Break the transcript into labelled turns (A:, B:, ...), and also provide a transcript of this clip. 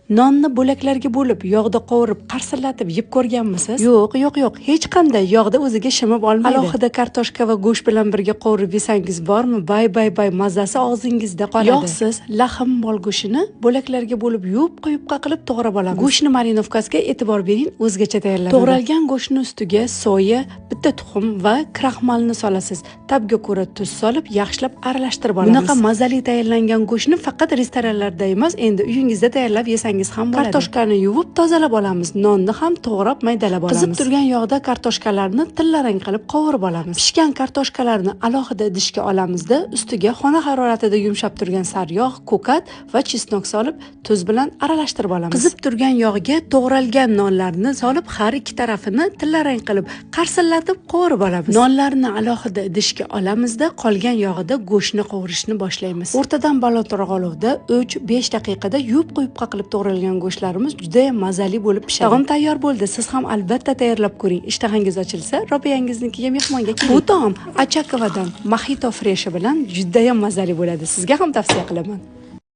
A: Nonni bo'laklarga bo'lib, yog'da qovurib, qarsillatib yeb ko'rganmisiz? Yo'q. Hech qanday yog'da o'ziga shimib olmaydi. Alohida kartoshka va go'sht bilan birga qovurib yesangiz bormi? Bay, mazasi og'zingizda qoladi. Yog'siz lahm mol go'shtini bo'laklarga bo'lib, yuvib, quyuqqa qilib to'g'rab olamiz. Go'shtni marinovkasiga e'tibor bering, o'zgacha tayyorlanadi. To'g'ralgan go'shtni ustiga soya, bitta tuxum va kraxmalni solasiz. Tabga ko'ra tuz solib, yaxshilab aralashtirib olamiz. Bunaqa mazali tayyorlangan go'shtni faqat restoranlarda emas, endi uyingizda tayyorlab yesangiz ham bo'ladi. Kartoshkani yuvib, tozalab olamiz. Nonni ham to'g'rab, maydalab olamiz. Qizib turgan yog'da kartoshkalarni tillarang qilib qovurib olamiz. Pishgan kartoshkalarni alohida idishga olamizda, ustiga xona haroratida yumshab turgan sariyog', ko'kat va chesnok solib, tuz bilan aralashtirib olamiz. Qizib turgan yog'ga to'g'ralgan nonlarni solib, har ikki tarafini tillarang qilib qarsillatib qovurib olamiz. Nonlarni alohida idishga olamizda, qolgan yog'ida go'shtni qovurishni boshlaymiz. O'rtadan baloto'rg'ol olovda 3-5 daqiqada yuvib quyuqqa qilib to'g'ralgan go'shtlarimiz juda ham mazali bo'lib pishadi. Taom tayyor bo'ldi. Siz ham albatta tayyorlab ko'ring. Ishtahangiz ochilsa, Robiyangizningkiga mehmonga keling. Bu taom Achakovadan Mojito freshi bilan juda ham mazali bo'ladi. Sizga ham tavsiya qilaman.